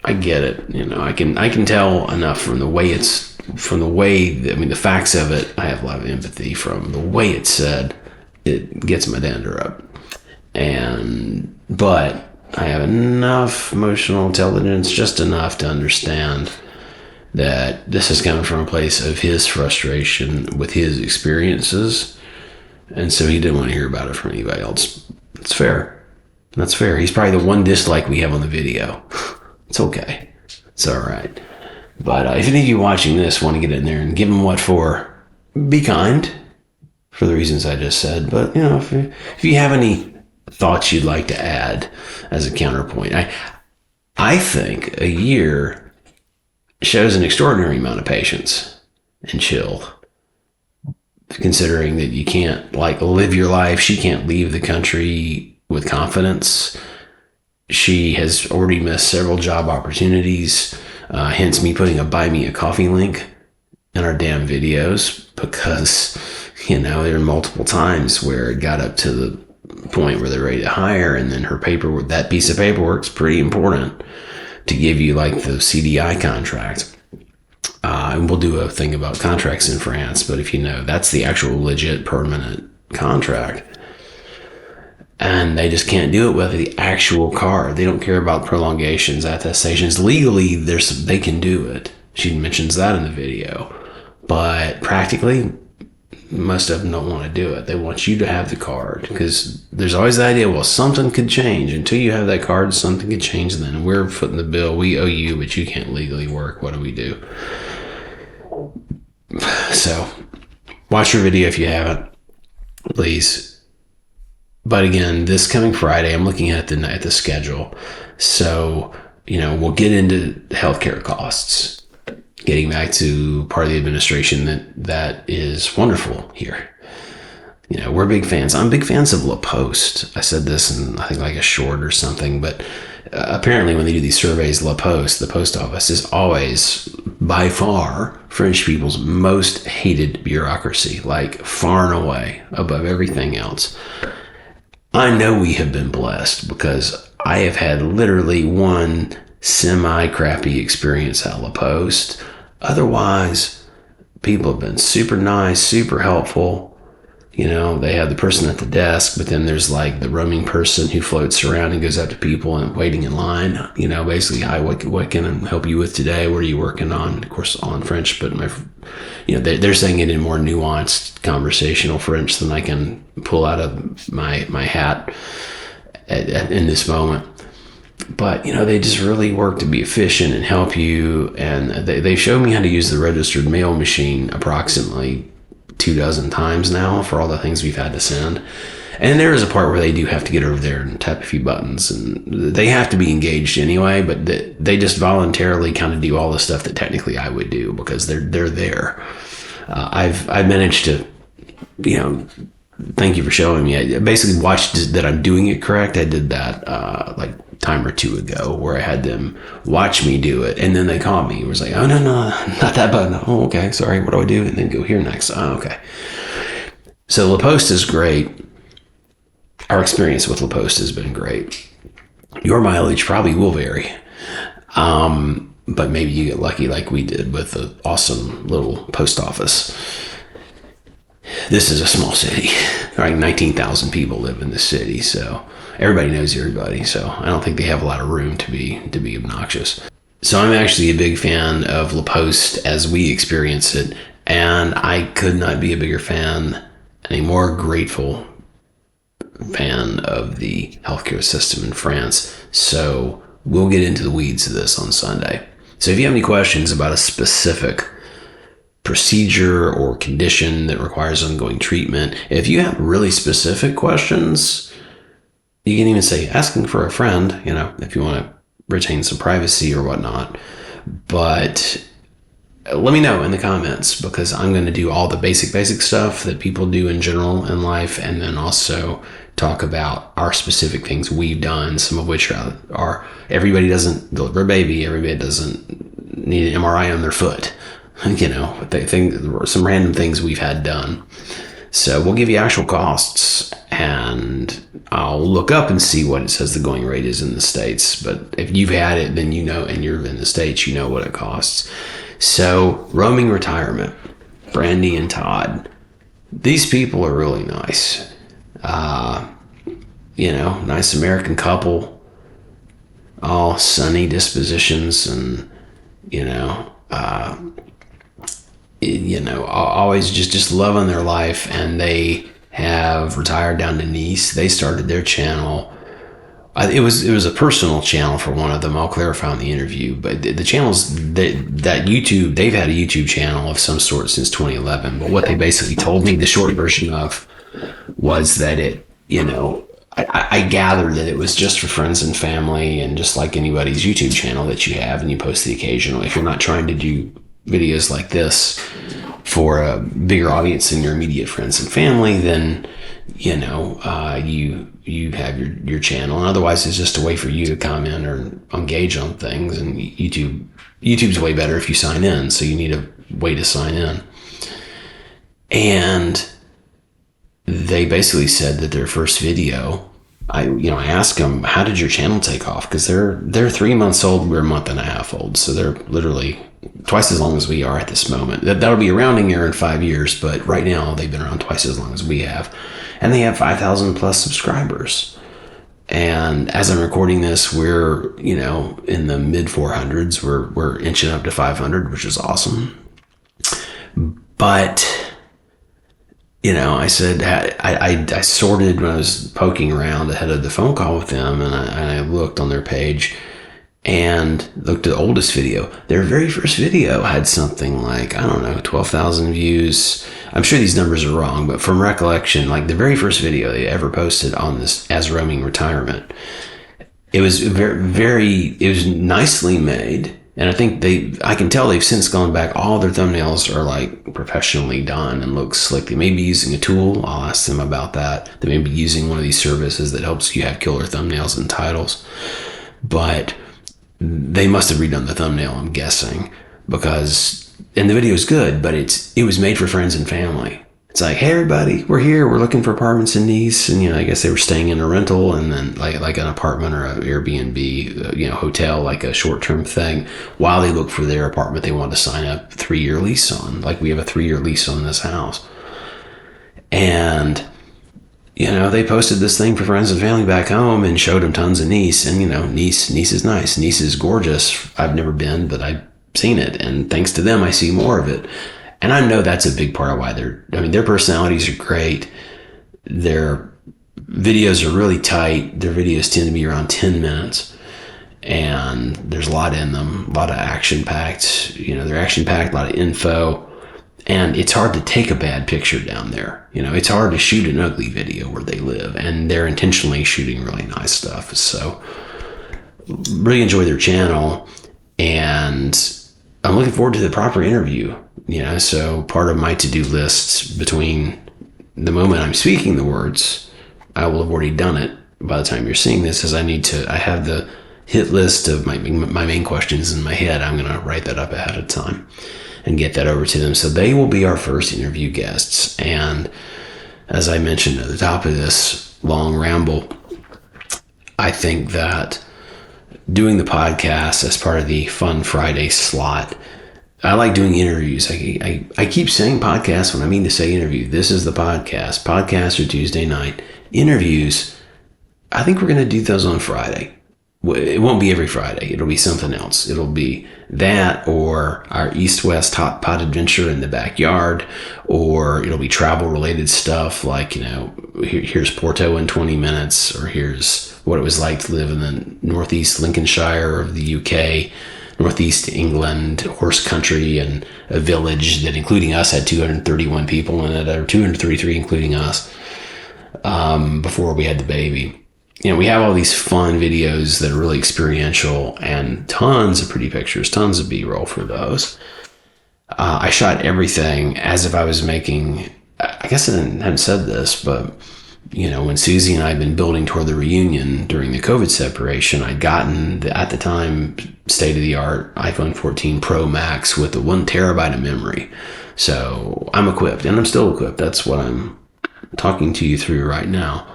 I can tell enough from the facts of it. I have a lot of empathy from the way it's said. It gets my dander up. But I have enough emotional intelligence, just enough to understand that this is coming from a place of his frustration with his experiences. And so he didn't want to hear about it from anybody else. It's fair. That's fair. He's probably the one dislike we have on the video. It's okay. It's all right. But if any of you watching this want to get in there and give him what for, be kind for the reasons I just said. But, if you have any thoughts you'd like to add as a counterpoint, I think a year shows an extraordinary amount of patience and chill, considering that you can't live your life. She can't leave the country with confidence. She has already missed several job opportunities, hence me putting a buy me a coffee link in our damn videos, because, there are multiple times where it got up to the point where they're ready to hire, and then her paperwork, that piece of paperwork is pretty important to give you the CDI contract. And we'll do a thing about contracts in France, but if that's the actual legit permanent contract. And they just can't do it with the actual card. They don't care about prolongations, attestations. Legally, they can do it. She mentions that in the video. But practically, most of them don't want to do it. They want you to have the card, because there's always the idea, well, something could change. Until you have that card, something could change then. We're footing the bill. We owe you, but you can't legally work. What do we do? So, watch your video if you haven't, please. But again, this coming Friday, I'm looking at the schedule. So, we'll get into healthcare costs. Getting back to part of the administration that is wonderful here. We're big fans. I'm big fans of La Poste. I said this in, I think, like a short or something, but apparently when they do these surveys, La Poste, the post office, is always, by far, French people's most hated bureaucracy, like far and away above everything else. I know we have been blessed because I have had literally one semi-crappy experience at La Poste. Otherwise, people have been super nice, super helpful. They have the person at the desk, but then there's like the roaming person who floats around and goes up to people and waiting in line. Basically, hi, what can I help you with today? What are you working on? Of course, all in French, but they're saying it in more nuanced conversational French than I can pull out of my hat in this moment. But, they just really work to be efficient and help you. And they showed me how to use the registered mail machine approximately 24 times now for all the things we've had to send. And there is a part where they do have to get over there and tap a few buttons, and they have to be engaged anyway, but they just voluntarily kind of do all the stuff that technically I would do because they're there. I've managed to, thank you for showing me. I basically watched that I'm doing it correct. I did that like a time or two ago where I had them watch me do it, and then they called me. It was like, oh, no, not that button. Oh, okay, sorry, what do I do? And then go here next. Oh, okay. So La Poste is great. Our experience with La Poste has been great. Your mileage probably will vary. But maybe you get lucky like we did with the awesome little post office. This is a small city. Like 19,000 people live in this city, so everybody knows everybody. So I don't think they have a lot of room to be obnoxious. So I'm actually a big fan of La Poste as we experience it, and I could not be a bigger fan and a more grateful fan of the healthcare system in France. So we'll get into the weeds of this on Sunday. So if you have any questions about a specific procedure or condition that requires ongoing treatment, if you have really specific questions, you can even say asking for a friend, if you want to retain some privacy or whatnot. But let me know in the comments, because I'm going to do all the basic stuff that people do in general in life, and then also talk about our specific things we've done, some of which are everybody doesn't deliver a baby, everybody doesn't need an MRI on their foot, some random things we've had done. So we'll give you actual costs, and I'll look up and see what it says the going rate is in the States. But if you've had it, then and you're in the States, you know what it costs. So roaming retirement, Brandy and Todd, these people are really nice. Nice American couple, all sunny dispositions, and always just loving their life. And they have retired down to Nice. They started their channel. It was a personal channel for one of them. I'll clarify in the interview. But the channels that YouTube, they've had a YouTube channel of some sort since 2011. But what they basically told me, the short version of, was that I gathered that it was just for friends and family, and just like anybody's YouTube channel that you have and you post the occasional. If you're not trying to do videos like this for a bigger audience than your immediate friends and family, then you have your channel, and otherwise it's just a way for you to comment or engage on things. And YouTube's way better if you sign in, so you need a way to sign in. And they basically said that their first video, I asked them, how did your channel take off? Because they're 3 months old, we're a month and a half old, so they're literally twice as long as we are at this moment. That'll be a rounding error in 5 years, but right now they've been around twice as long as we have, and they have 5,000 plus subscribers. And as I'm recording this, we're in the mid 400s. We're inching up to 500, which is awesome. But I said, I sorted when I was poking around ahead of the phone call with them, and I looked on their page and looked at the oldest video. Their very first video had something like, 12,000 views. I'm sure these numbers are wrong, but from recollection, like the very first video they ever posted on this as roaming retirement, it was it was nicely made. And I think I can tell they've since gone back. All their thumbnails are like professionally done and look slick. They may be using a tool. I'll ask them about that. They may be using one of these services that helps you have killer thumbnails and titles. But they must have redone the thumbnail, I'm guessing, and the video is good, but it was made for friends and family. It's like, hey everybody, we're here. We're looking for apartments in Nice, and I guess they were staying in a rental, and then like an apartment or an Airbnb, hotel, like a short-term thing. While they look for their apartment, they want to sign a 3-year lease on. Like we have a 3-year lease on this house, and they posted this thing for friends and family back home and showed them tons of Nice, and Nice is nice. Nice is gorgeous. I've never been, but I've seen it, and thanks to them, I see more of it. And I know that's a big part of why their personalities are great. Their videos are really tight. Their videos tend to be around 10 minutes. And there's a lot in them, a lot of action-packed. They're action-packed, a lot of info. And it's hard to take a bad picture down there. It's hard to shoot an ugly video where they live. And they're intentionally shooting really nice stuff. So really enjoy their channel. And I'm looking forward to the proper interview. So part of my to-do list between the moment I'm speaking the words, I will have already done it by the time you're seeing this, is I have the hit list of my main questions in my head. I'm going to write that up ahead of time and get that over to them. So they will be our first interview guests. And as I mentioned at the top of this long ramble, I think that doing the podcast as part of the Fun Friday slot, I like doing interviews. I keep saying podcast when I mean to say interview. This is the podcast. Podcasts are Tuesday night. Interviews, I think we're going to do those on Friday. It won't be every Friday. It'll be something else. It'll be that, or our East-West hot pot adventure in the backyard, or it'll be travel-related stuff like, here's Porto in 20 minutes, or here's what it was like to live in the northeast Lincolnshire of the UK, northeast England, horse country, and a village that, including us, had 231 people in it, or 233 including us, before we had the baby. We have all these fun videos that are really experiential, and tons of pretty pictures, tons of B-roll for those. I shot everything as if I was making, I guess I hadn't said this, but when Susie and I had been building toward the reunion during the COVID separation, I'd gotten, at the time, state-of-the-art iPhone 14 Pro Max with a 1 terabyte of memory. So I'm equipped, and I'm still equipped. That's what I'm talking to you through right now.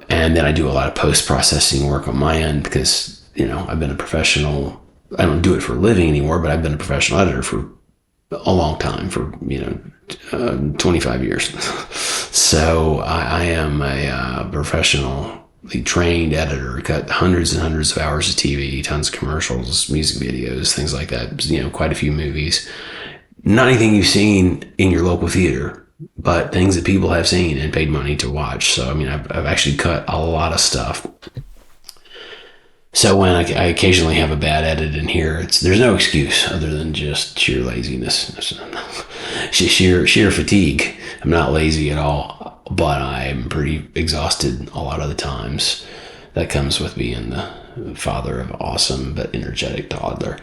And then I do a lot of post-processing work on my end because, I've been a professional. I don't do it for a living anymore, but I've been a professional editor for a long time, for 25 years. So I am a professionally trained editor. Cut hundreds and hundreds of hours of TV, tons of commercials, music videos, things like that. Quite a few movies. Not anything you've seen in your local theater, but things that people have seen and paid money to watch. So I've actually cut a lot of stuff. So when I occasionally have a bad edit in here, there's no excuse other than just sheer laziness, sheer fatigue. I'm not lazy at all, but I'm pretty exhausted a lot of the times. That comes with being the father of an awesome but energetic toddler.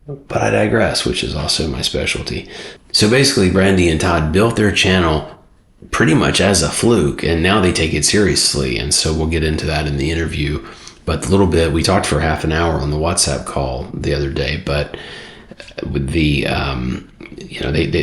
But I digress, which is also my specialty. So basically, Brandy and Todd built their channel pretty much as a fluke, and now they take it seriously. And so we'll get into that in the interview. But a little bit, we talked for half an hour on the WhatsApp call the other day, but with the,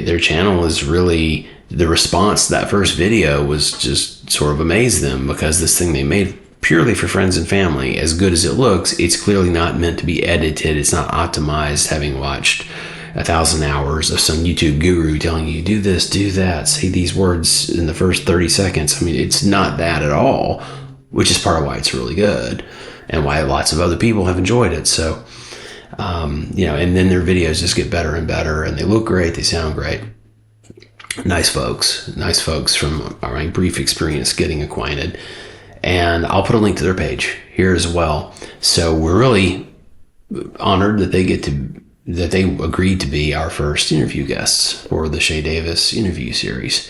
their channel is really, the response to that first video was just sort of amazed them, because this thing they made purely for friends and family, as good as it looks, it's clearly not meant to be edited. It's not optimized, having watched 1,000 hours of some YouTube guru telling you, do this, do that, say these words in the first 30 seconds. It's not that at all, which is part of why it's really good and why lots of other people have enjoyed it. So, and then their videos just get better and better, and they look great, they sound great. Nice folks from my brief experience getting acquainted. And I'll put a link to their page here as well. So we're really honored that they agreed to be our first interview guests for the Chez Davis interview series.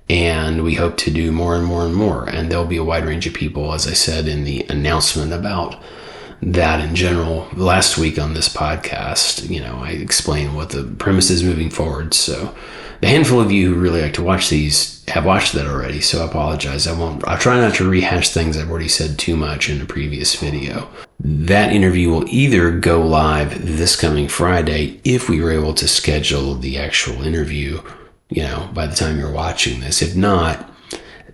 And we hope to do more and more and more. And there'll be a wide range of people, as I said in the announcement about that in general. Last week on this podcast, I explained what the premise is moving forward. So the handful of you who really like to watch these have watched that already. So I apologize. I'll try not to rehash things I've already said too much in a previous video. That interview will either go live this coming Friday if we were able to schedule the actual interview, by the time you're watching this. If not,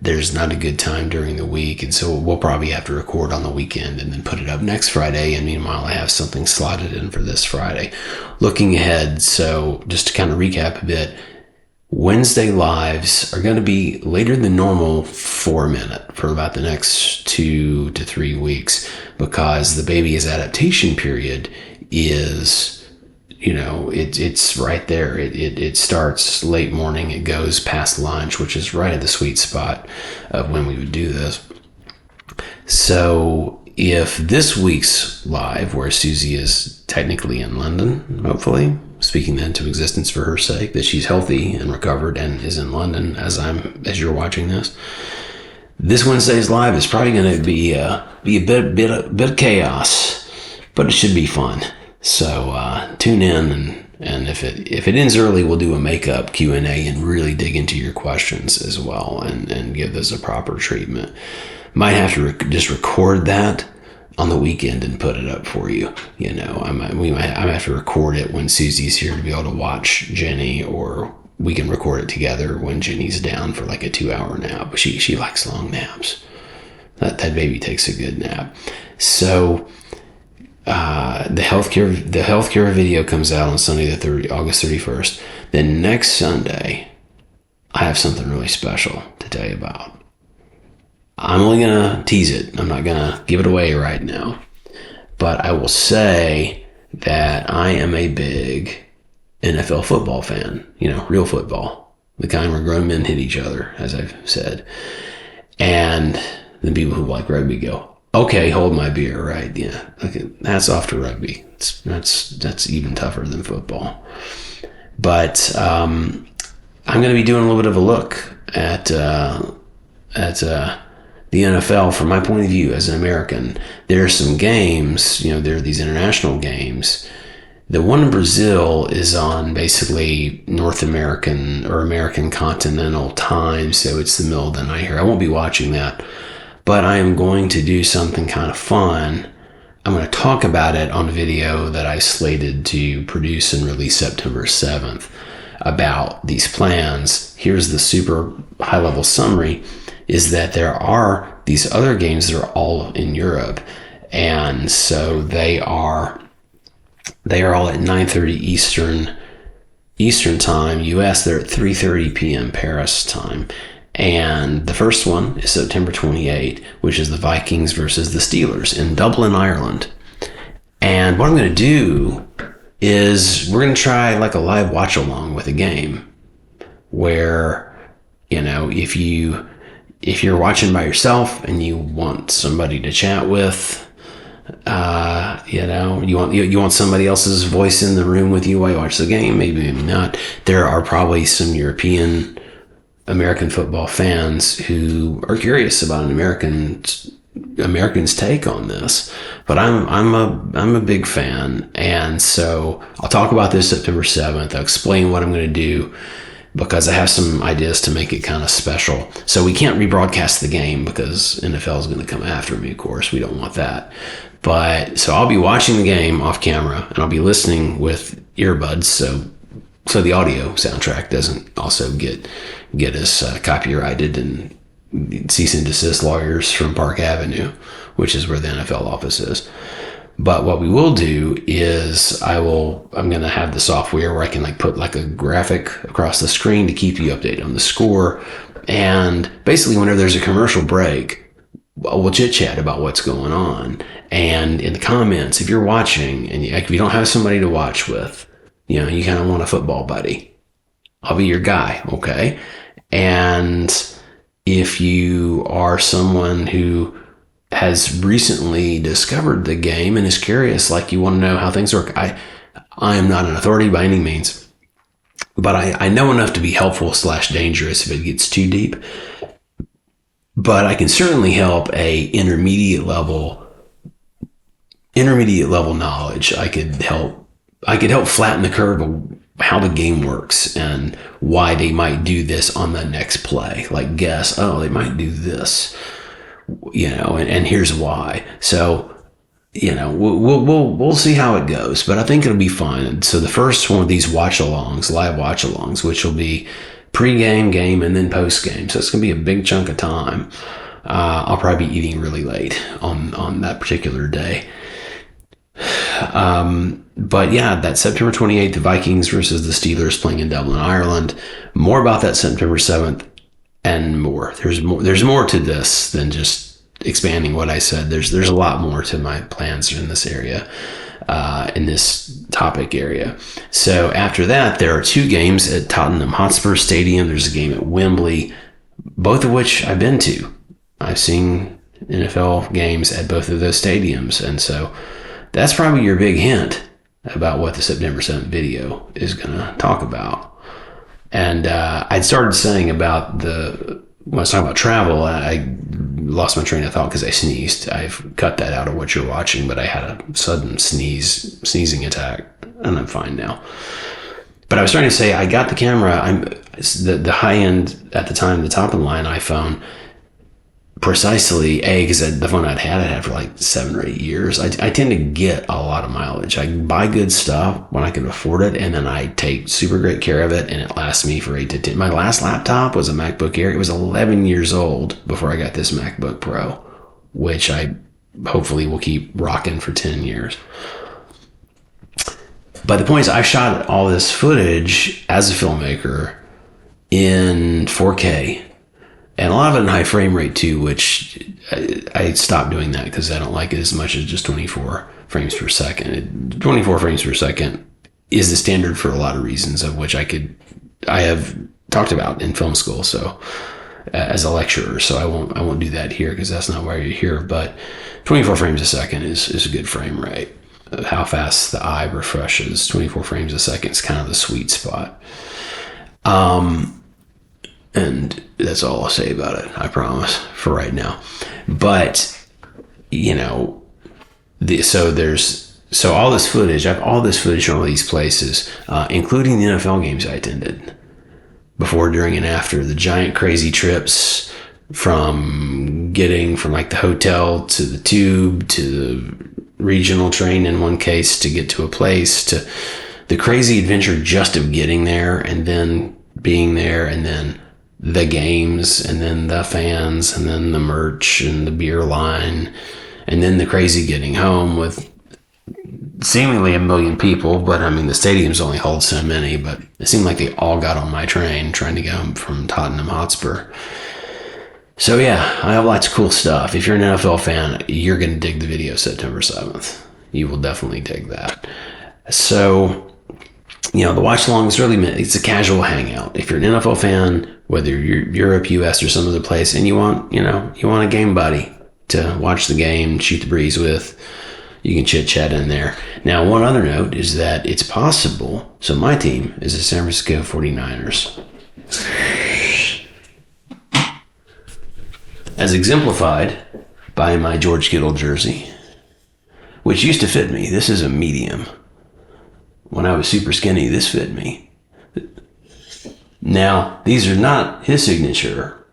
there's not a good time during the week, and so we'll probably have to record on the weekend and then put it up next Friday. And meanwhile, I have something slotted in for this Friday. Looking ahead, so just to kind of recap a bit, Wednesday lives are going to be later than normal for a minute, for about the next 2 to 3 weeks, because the baby's adaptation period is, it's right there. It starts late morning. It goes past lunch, which is right at the sweet spot of when we would do this. So if this week's live, where Susie is technically in London, hopefully, speaking that into existence for her sake, that she's healthy and recovered and is in London as you're watching this Wednesday's live is probably going to be a bit of chaos, but it should be fun. So tune in, and if it ends early, we'll do a makeup Q&A and really dig into your questions as well, and give those a proper treatment. Might have to just record that on the weekend and put it up for you. I might have to record it when Susie's here to be able to watch Jenny, or we can record it together when Jenny's down for like a 2-hour nap. But she likes long naps. That baby takes a good nap. So the healthcare video comes out on Sunday August 31st. Then next Sunday, I have something really special to tell you about. I'm only going to tease it. I'm not going to give it away right now. But I will say that I am a big NFL football fan. Real football. The kind where grown men hit each other, as I've said. And the people who like rugby go, okay, hold my beer, right? Yeah, okay, that's off to rugby. That's even tougher than football. But I'm going to be doing a little bit of a look at the NFL from my point of view as an American. There are some games, there are these international games. The one in Brazil is on basically North American or American continental time, so it's the middle of the night here. I won't be watching that, but I am going to do something kind of fun. I'm going to talk about it on a video that I slated to produce and release September 7th about these plans. Here's the super high-level summary, is that there are these other games that are all in Europe. And so they are all at 9:30 Eastern time, US. They're at 3:30 p.m. Paris time. And the first one is September 28th, which is the Vikings versus the Steelers in Dublin, Ireland. And what I'm going to do is we're going to try like a live watch along with a game where, if you're watching by yourself and you want somebody to chat with, you want somebody else's voice in the room with you while you watch the game, maybe not. There are probably some American football fans who are curious about an American's take on this, but I'm a big fan, and so I'll talk about this September 7th. I'll explain what I'm going to do, because I have some ideas to make it kind of special. So we can't rebroadcast the game because NFL is going to come after me, of course. We don't want that. But so I'll be watching the game off camera, and I'll be listening with earbuds, so the audio soundtrack doesn't also get us copyrighted and cease and desist lawyers from Park Avenue, which is where the NFL office is. But what we will do is I'm going to have the software where I can put a graphic across the screen to keep you updated on the score. And basically whenever there's a commercial break, we'll chit chat about what's going on. And in the comments, if you're watching and if you don't have somebody to watch with, you kind of want a football buddy, I'll be your guy. Okay. And if you are someone who has recently discovered the game and is curious, you want to know how things work. I am not an authority by any means, but I know enough to be helpful / dangerous if it gets too deep. But I can certainly help a intermediate level intermediate level knowledge, I could help flatten the curve of how the game works and why they might do this on the next play. Like guess, oh, they might do this, and here's why. So, we'll see how it goes, but I think it'll be fun. So the first one of these live watch-alongs, which will be pre-game, game, and then post-game. So it's going to be a big chunk of time. I'll probably be eating really late on that particular day. But yeah, that September 28th, the Vikings versus the Steelers playing in Dublin, Ireland. More about that September 7th and more. There's more to this than just expanding what I said. There's a lot more to my plans in this area, in this topic area. So after that, there are 2 games at Tottenham Hotspur Stadium. There's a game at Wembley, both of which I've been to. I've seen NFL games at both of those stadiums. And so that's probably your big hint about what the September 7th video is going to talk about. And I'd started saying about when I was talking about travel, I lost my train of thought because I sneezed. I've cut that out of what you're watching, but I had a sudden sneezing attack, and I'm fine now. But I was trying to say, I got the camera. The high end at the time, the top of the line iPhone. Precisely, because the phone I'd had for like 7 or 8 years. I tend to get a lot of mileage. I buy good stuff when I can afford it, and then I take super great care of it, and it lasts me for 8 to 10. My last laptop was a MacBook Air. It was 11 years old before I got this MacBook Pro, which I hopefully will keep rocking for 10 years. But the point is, I shot all this footage as a filmmaker in 4K. And a lot of it in high frame rate too, which I stopped doing that because I don't like it as much as just 24 frames per second. 24 frames per second is the standard for a lot of reasons, of which I have talked about in film school. So as a lecturer, so I won't do that here because that's not why you're here. But 24 frames a second is a good frame rate. How fast the eye refreshes, 24 frames a second is kind of the sweet spot. And that's all I'll say about it, I promise, for right now. But, so all this footage, I have all this footage from all these places, including the NFL games I attended before, during, and after. The giant crazy trips from getting from like the hotel to the tube to the regional train in one case to get to a place, to the crazy adventure just of getting there and then being there, and then the games, and then the fans, and then the merch and the beer line, and then the crazy getting home with seemingly 1 million people. But I mean, the stadiums only hold so many, but it seemed like they all got on my train trying to go from Tottenham Hotspur. So yeah, I have lots of cool stuff. If you're an NFL fan, you're going to dig the video September 7th. You will definitely dig that. So, the watch along is really, it's a casual hangout. If you're an NFL fan, whether you're Europe, US, or some other place, and you want a game buddy to watch the game, shoot the breeze with, you can chit chat in there. Now, one other note is that it's possible. So my team is the San Francisco 49ers. As exemplified by my George Kittle jersey, which used to fit me. This is a medium. When I was super skinny, this fit me. Now, these are not his signature.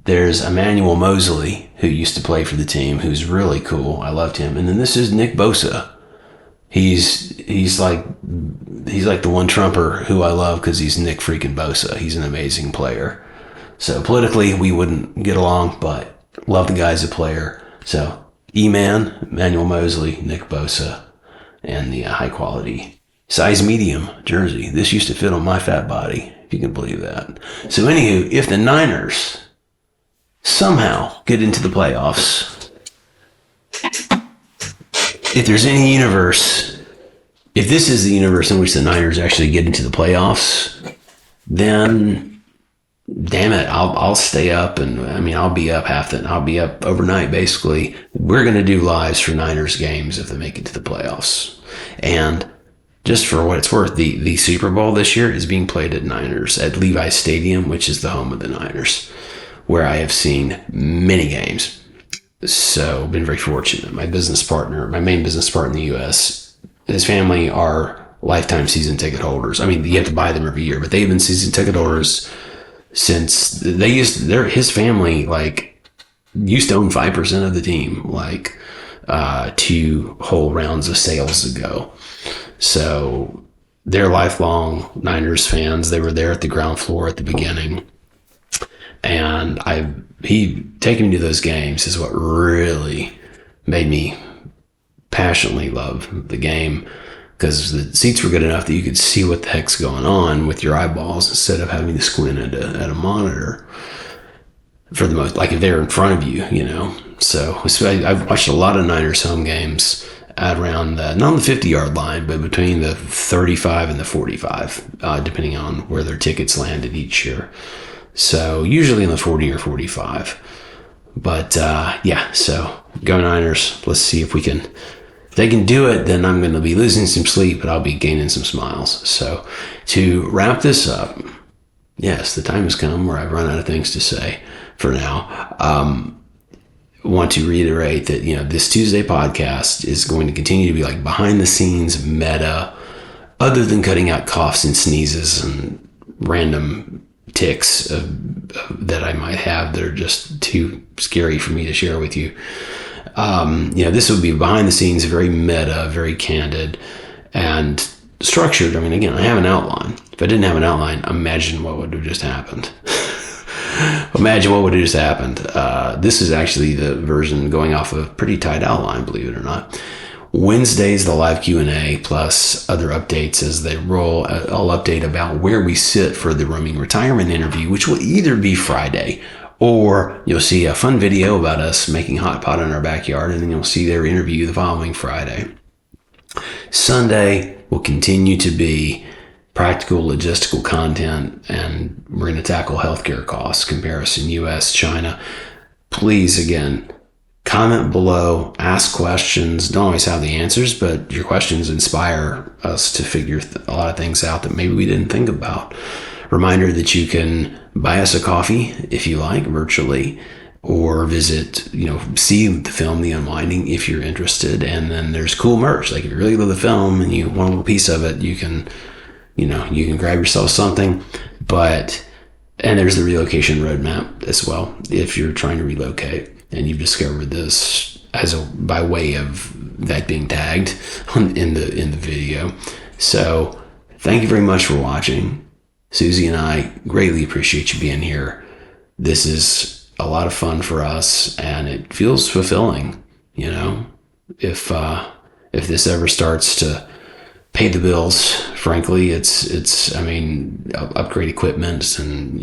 There's Emmanuel Mosley, who used to play for the team, who's really cool. I loved him. And then this is Nick Bosa. He's like the one Trumper who I love because he's Nick freaking Bosa. He's an amazing player. So politically, we wouldn't get along, but love the guy as a player. So E-Man, Emmanuel Mosley, Nick Bosa, and the high quality size medium jersey. This used to fit on my fat body, if you can believe that. So anywho, if the Niners somehow get into the playoffs, if there's any universe, if this is the universe in which the Niners actually get into the playoffs, then damn it, I'll stay up, and I'll be up I'll be up overnight basically. We're going to do lives for Niners games if they make it to the playoffs. And just for what it's worth, the Super Bowl this year is being played at Levi's Stadium, which is the home of the Niners, where I have seen many games. So been very fortunate. My main business partner in the US, his family are lifetime season ticket holders. I mean, you have to buy them every year, but they've been season ticket holders since his family used to own 5% of the team, 2 whole rounds of sales ago. So they're lifelong Niners fans. They were there at the ground floor at the beginning. And he taking me to those games is what really made me passionately love the game, because the seats were good enough that you could see what the heck's going on with your eyeballs instead of having to squint at a monitor. For the most, if they're in front of you, So I've watched a lot of Niners home games at around not on the 50-yard line, but between the 35 and the 45, depending on where their tickets landed each year. So usually in the 40 or 45. But so go Niners. Let's see if they can do it, then I'm going to be losing some sleep, but I'll be gaining some smiles. So to wrap this up, yes, the time has come where I've run out of things to say for now. Want to reiterate that, this Tuesday podcast is going to continue to be behind the scenes meta, other than cutting out coughs and sneezes and random tics that I might have that are just too scary for me to share with you. This would be behind the scenes, very meta, very candid, and structured. I mean, again, I have an outline. If I didn't have an outline, imagine what would have just happened. Imagine what would have just happened. This is actually the version going off a pretty tight outline, believe it or not. Wednesday's the live Q&A plus other updates as they roll. I'll update about where we sit for the roaming retirement interview, which will either be Friday, or you'll see a fun video about us making hot pot in our backyard, and then you'll see their interview the following Friday. Sunday will continue to be practical logistical content, and we're going to tackle healthcare costs, comparison, US, China. Please, again, comment below, ask questions. Don't always have the answers, but your questions inspire us to figure a lot of things out that maybe we didn't think about. Reminder that you can buy us a coffee if you like, virtually, or visit, see the film, The Unwinding, if you're interested. And then there's cool merch. If you really love the film and you want a little piece of it, you can grab yourself something. And there's the relocation roadmap as well, if you're trying to relocate and you've discovered this by way of that being tagged in the video. So thank you very much for watching. Susie and I greatly appreciate you being here. This is a lot of fun for us, and it feels fulfilling. If this ever starts to pay the bills, frankly, it's upgrade equipment and,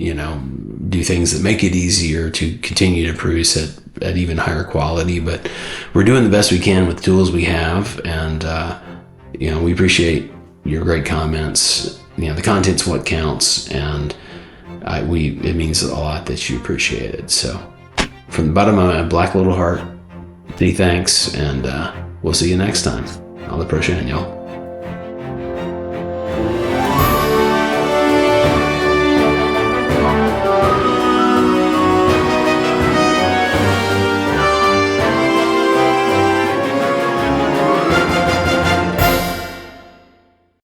do things that make it easier to continue to produce at even higher quality. But we're doing the best we can with the tools we have. And, we appreciate your great comments. The content's what counts. And it means a lot that you appreciate it. So from the bottom of my black little heart, many thanks. And we'll see you next time on the Pro Shan, y'all.